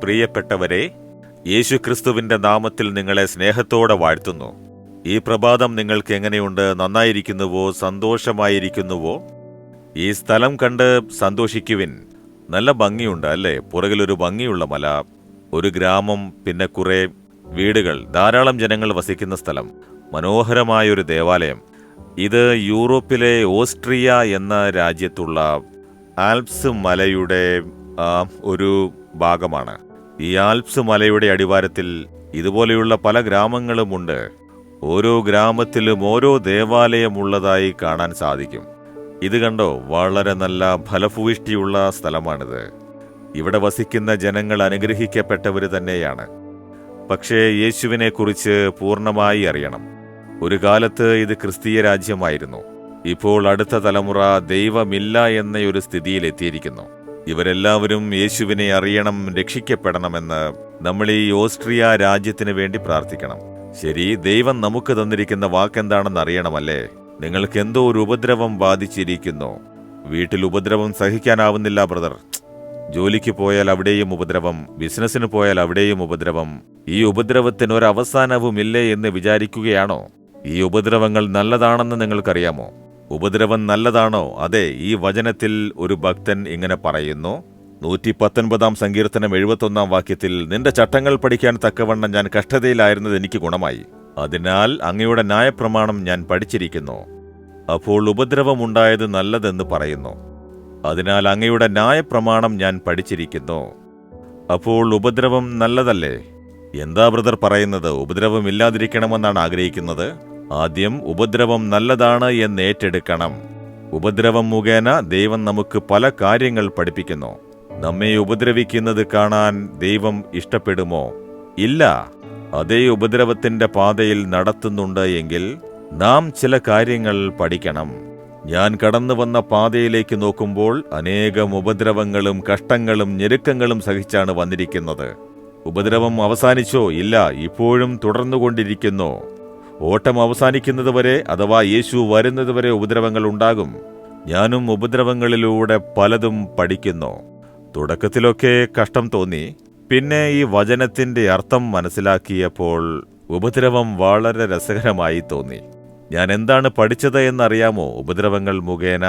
പ്രിയപ്പെട്ടവരെ, യേശുക്രിസ്തുവിന്റെ നാമത്തിൽ നിങ്ങളെ സ്നേഹത്തോടെ വാഴ്ത്തുന്നു. ഈ പ്രഭാതം നിങ്ങൾക്ക് എങ്ങനെയുണ്ട്? നന്നായിരിക്കുന്നുവോ? സന്തോഷമായിരിക്കുന്നുവോ? ഈ സ്ഥലം കണ്ട് സന്തോഷിക്കുവിൻ. നല്ല ഭംഗിയുണ്ട് അല്ലേ? പുറകിലൊരു ഭംഗിയുള്ള മല, ഒരു ഗ്രാമം, പിന്നെ കുറെ വീടുകൾ, ധാരാളം ജനങ്ങൾ വസിക്കുന്ന സ്ഥലം, മനോഹരമായൊരു ദേവാലയം. ഇത് യൂറോപ്പിലെ ഓസ്ട്രിയ എന്ന രാജ്യത്തുള്ള ആൽപ്സ് മലയുടെ ഒരു ഭാഗമാണ്. ഈ ആൽപ്സ് മലയുടെ അടിവാരത്തിൽ ഇതുപോലെയുള്ള പല ഗ്രാമങ്ങളുമുണ്ട്. ഓരോ ഗ്രാമത്തിലും ഓരോ ദേവാലയമുള്ളതായി കാണാൻ സാധിക്കും. ഇത് കണ്ടോ? വളരെ നല്ല ഫലഭൂയിഷ്ടിയുള്ള സ്ഥലമാണിത്. ഇവിടെ വസിക്കുന്ന ജനങ്ങൾ അനുഗ്രഹിക്കപ്പെട്ടവർ തന്നെയാണ്. പക്ഷേ യേശുവിനെക്കുറിച്ച് പൂർണ്ണമായി അറിയണം. ഒരു കാലത്ത് ഇത് ക്രിസ്തീയ രാജ്യമായിരുന്നു. ഇപ്പോൾ അടുത്ത തലമുറ ദൈവമില്ല എന്ന ഒരു സ്ഥിതിയിൽ എത്തിയിരിക്കുന്നു. ഇവരെല്ലാവരും യേശുവിനെ അറിയണം, രക്ഷിക്കപ്പെടണമെന്ന് നമ്മൾ ഈ ഓസ്ട്രിയ രാജ്യത്തിന് വേണ്ടി പ്രാർത്ഥിക്കണം. ശരി, ദൈവം നമുക്ക് തന്നിരിക്കുന്ന വാക്കെന്താണെന്ന് അറിയണമല്ലേ? നിങ്ങൾക്ക് എന്തോ ഒരു ഉപദ്രവം ബാധിച്ചിരിക്കുന്നു. വീട്ടിൽ ഉപദ്രവം സഹിക്കാനാവുന്നില്ല ബ്രദർ. ജോലിക്ക് പോയാൽ അവിടെയും ഉപദ്രവം, ബിസിനസ്സിന് പോയാൽ അവിടെയും ഉപദ്രവം. ഈ ഉപദ്രവത്തിന് ഒരവസാനവുമില്ലേ എന്ന് വിചാരിക്കുകയാണോ? ഈ ഉപദ്രവങ്ങൾ നല്ലതാണെന്ന് നിങ്ങൾക്കറിയാമോ? ഉപദ്രവം നല്ലതാണോ? അതെ, ഈ വചനത്തിൽ ഒരു ഭക്തൻ ഇങ്ങനെ പറയുന്നു. 119 സങ്കീർത്തനം 71 വാക്യത്തിൽ, നിന്റെ ചട്ടങ്ങൾ പഠിക്കാൻ തക്കവണ്ണം ഞാൻ കഷ്ടതയിലായിരുന്നത് എനിക്ക് ഗുണമായി. അതിനാൽ അങ്ങയുടെ ന്യായപ്രമാണം ഞാൻ പഠിച്ചിരിക്കുന്നു. അപ്പോൾ ഉപദ്രവമുണ്ടായത് നല്ലതെന്ന് പറയുന്നു. അതിനാൽ അങ്ങയുടെ ന്യായപ്രമാണം ഞാൻ പഠിച്ചിരിക്കുന്നു. അപ്പോൾ ഉപദ്രവം നല്ലതല്ലേ? എന്താ ബ്രദർ പറയുന്നത്? ഉപദ്രവം ഇല്ലാതിരിക്കണമെന്നാണ് ആഗ്രഹിക്കുന്നത്? ആദ്യം ഉപദ്രവം നല്ലതാണ് എന്ന് ഏറ്റെടുക്കണം. ഉപദ്രവം മുഖേന ദൈവം നമുക്ക് പല കാര്യങ്ങൾ പഠിപ്പിക്കുന്നു. നമ്മെ ഉപദ്രവിക്കുന്നത് കാണാൻ ദൈവം ഇഷ്ടപ്പെടുമോ? ഇല്ല. അതേ ഉപദ്രവത്തിന്റെ പാതയിൽ നടത്തുന്നുണ്ട് എങ്കിൽ നാം ചില കാര്യങ്ങൾ പഠിക്കണം. ഞാൻ കടന്നു വന്ന പാതയിലേക്ക് നോക്കുമ്പോൾ അനേകം ഉപദ്രവങ്ങളും കഷ്ടങ്ങളും ഞെരുക്കങ്ങളും സഹിച്ചാണ് വന്നിരിക്കുന്നത്. ഉപദ്രവം അവസാനിച്ചോ? ഇല്ല, ഇപ്പോഴും തുടർന്നുകൊണ്ടിരിക്കുന്നു. ഓട്ടം അവസാനിക്കുന്നതുവരെ, അഥവാ യേശു വരുന്നതുവരെ ഉപദ്രവങ്ങൾ ഉണ്ടാകും. ഞാനും ഉപദ്രവങ്ങളിലൂടെ പലതും പഠിക്കുന്നു. തുടക്കത്തിലൊക്കെ കഷ്ടം തോന്നി. പിന്നെ ഈ വചനത്തിന്റെ അർത്ഥം മനസ്സിലാക്കിയപ്പോൾ ഉപദ്രവം വളരെ രസകരമായി തോന്നി. ഞാൻ എന്താണ് പഠിച്ചത് എന്നറിയാമോ? ഉപദ്രവങ്ങൾ മുഖേന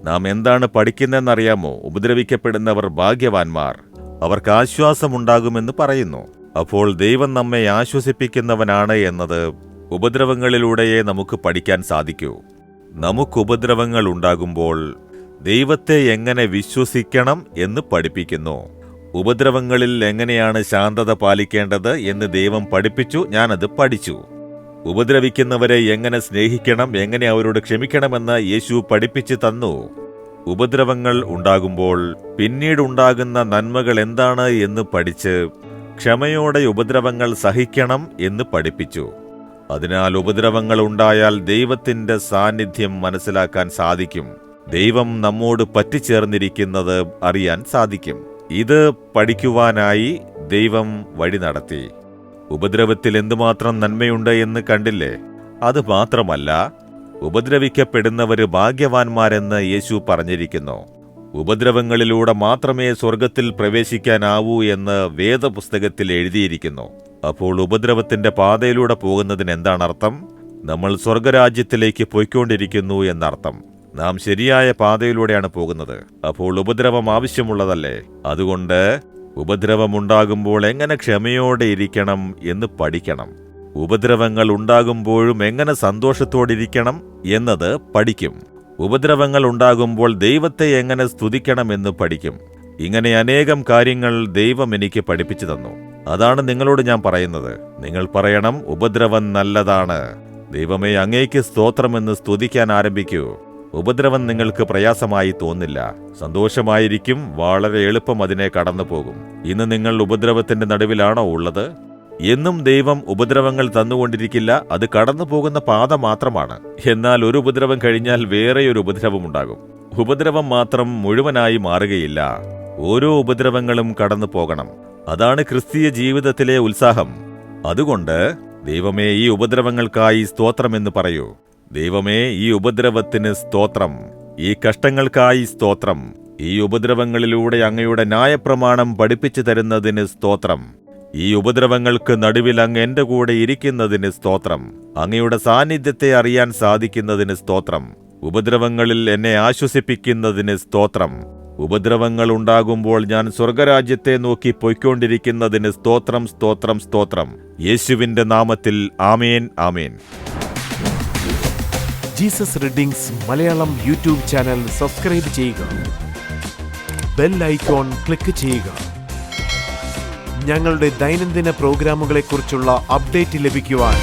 നാം എന്താണ് പഠിക്കുന്നതെന്നറിയാമോ? ഉപദ്രവിക്കപ്പെടുന്നവർ ഭാഗ്യവാന്മാർ, അവർക്ക് ആശ്വാസമുണ്ടാകുമെന്ന് പറയുന്നു. അപ്പോൾ ദൈവം നമ്മെ ആശ്വസിപ്പിക്കുന്നവനാണ് എന്നത് ഉപദ്രവങ്ങളിലൂടെയേ നമുക്ക് പഠിക്കാൻ സാധിക്കൂ. നമുക്ക് ഉപദ്രവങ്ങൾ ഉണ്ടാകുമ്പോൾ ദൈവത്തെ എങ്ങനെ വിശ്വസിക്കണം എന്ന് പഠിപ്പിക്കുന്നു. ഉപദ്രവങ്ങളിൽ എങ്ങനെയാണ് ശാന്തത പാലിക്കേണ്ടത് എന്ന് ദൈവം പഠിപ്പിച്ചു. ഞാനത് പഠിച്ചു. ഉപദ്രവിക്കുന്നവരെ എങ്ങനെ സ്നേഹിക്കണം, എങ്ങനെ അവരോട് ക്ഷമിക്കണമെന്ന് യേശു പഠിപ്പിച്ചു തന്നു. ഉപദ്രവങ്ങൾ ഉണ്ടാകുമ്പോൾ പിന്നീടുണ്ടാകുന്ന നന്മകൾ എന്താണ് എന്ന് പഠിച്ച് ക്ഷമയോടെ ഉപദ്രവങ്ങൾ സഹിക്കണം എന്ന് പഠിപ്പിച്ചു. അതിനാൽ ഉപദ്രവങ്ങൾ ഉണ്ടായാൽ ദൈവത്തിന്റെ സാന്നിധ്യം മനസ്സിലാക്കാൻ സാധിക്കും. ദൈവം നമ്മോട് പറ്റിച്ചേർന്നിരിക്കുന്നത് അറിയാൻ സാധിക്കും. ഇത് പഠിക്കുവാനായി ദൈവം വഴി നടത്തി. ഉപദ്രവത്തിൽ എന്തുമാത്രം നന്മയുണ്ട് എന്ന് കണ്ടില്ലേ? അത് മാത്രമല്ല, ഉപദ്രവിക്കപ്പെടുന്നവര് ഭാഗ്യവാന്മാരെന്ന് യേശു പറഞ്ഞിരിക്കുന്നു. ഉപദ്രവങ്ങളിലൂടെ മാത്രമേ സ്വർഗത്തിൽ പ്രവേശിക്കാനാവൂ എന്ന് വേദപുസ്തകത്തിൽ എഴുതിയിരിക്കുന്നു. അപ്പോൾ ഉപദ്രവത്തിന്റെ പാതയിലൂടെ പോകുന്നതിന് എന്താണ് അർത്ഥം? നമ്മൾ സ്വർഗരാജ്യത്തിലേക്ക് പോയിക്കൊണ്ടിരിക്കുന്നു എന്നർത്ഥം. നാം ശരിയായ പാതയിലൂടെയാണ് പോകുന്നത്. അപ്പോൾ ഉപദ്രവം ആവശ്യമുള്ളതല്ലേ? അതുകൊണ്ട് ഉപദ്രവമുണ്ടാകുമ്പോൾ എങ്ങനെ ക്ഷമയോടെ ഇരിക്കണം എന്ന് പഠിക്കണം. ഉപദ്രവങ്ങൾ ഉണ്ടാകുമ്പോഴും എങ്ങനെ സന്തോഷത്തോടിരിക്കണം എന്നത് പഠിക്കും. ഉപദ്രവങ്ങൾ ഉണ്ടാകുമ്പോൾ ദൈവത്തെ എങ്ങനെ സ്തുതിക്കണമെന്ന് പഠിക്കും. ഇങ്ങനെ അനേകം കാര്യങ്ങൾ ദൈവം എനിക്ക് പഠിപ്പിച്ചു തന്നു. അതാണ് നിങ്ങളോട് ഞാൻ പറയുന്നത്. നിങ്ങൾ പറയണം, ഉപദ്രവം നല്ലതാണ്. ദൈവമേ, അങ്ങേക്ക് സ്തോത്രമെന്ന് സ്തുതിക്കാൻ ആരംഭിക്കൂ. ഉപദ്രവം നിങ്ങൾക്ക് പ്രയാസമായി തോന്നില്ല, സന്തോഷമായിരിക്കും. വളരെ എളുപ്പം അതിനെ കടന്നു പോകും. ഇന്ന് നിങ്ങൾ ഉപദ്രവത്തിന്റെ നടുവിലാണോ ഉള്ളത്? എന്നും ദൈവം ഉപദ്രവങ്ങൾ തന്നുകൊണ്ടിരിക്കില്ല. അത് കടന്നു പോകുന്ന പാത മാത്രമാണ്. എന്നാൽ ഒരു ഉപദ്രവം കഴിഞ്ഞാൽ വേറെയൊരു ഉപദ്രവം ഉണ്ടാകും. ഉപദ്രവം മാത്രം മുഴുവനായി മാറുകയില്ല. ഓരോ ഉപദ്രവങ്ങളും കടന്നു പോകണം. അതാണ് ക്രിസ്തീയ ജീവിതത്തിലെ ഉത്സാഹം. അതുകൊണ്ട് ദൈവമേ, ഈ ഉപദ്രവങ്ങൾക്കായി സ്തോത്രമെന്ന് പറയൂ. ദൈവമേ, ഈ ഉപദ്രവത്തിന് സ്തോത്രം, ഈ കഷ്ടങ്ങൾക്കായി സ്തോത്രം. ഈ ഉപദ്രവങ്ങളിലൂടെ അങ്ങയുടെ ന്യായപ്രമാണം പഠിപ്പിച്ചു തരുന്നതിന് സ്തോത്രം. ഈ ഉപദ്രവങ്ങൾക്ക് നടുവിൽ അങ്ങ് എന്റെ കൂടെ ഇരിക്കുന്നതിന് സ്തോത്രം. അങ്ങയുടെ സാന്നിധ്യത്തെ അറിയാൻ സാധിക്കുന്നതിന് സ്തോത്രം. ഉപദ്രവങ്ങളിൽ എന്നെ ആശ്വസിപ്പിക്കുന്നതിന് സ്തോത്രം. ഉപദ്രവങ്ങൾ ഉണ്ടാകുമ്പോൾ ഞാൻ സ്വർഗരാജ്യത്തെ നോക്കി പൊയ്ക്കൊണ്ടിരിക്കുന്നതിന് സ്തോത്രം, സ്തോത്രം, സ്തോത്രം. യേശുവിന്റെ നാമത്തിൽ ആമേൻ, ആമേൻ. Jesus readings Malayalam YouTube channel subscribe ചെയ്യുക. ബെൽ ഐക്കോൺ ക്ലിക്ക് ചെയ്യുക. ഞങ്ങളുടെ ദൈനംദിന പ്രോഗ്രാമുകളെക്കുറിച്ചുള്ള അപ്ഡേറ്റ് ലഭിക്കുവാൻ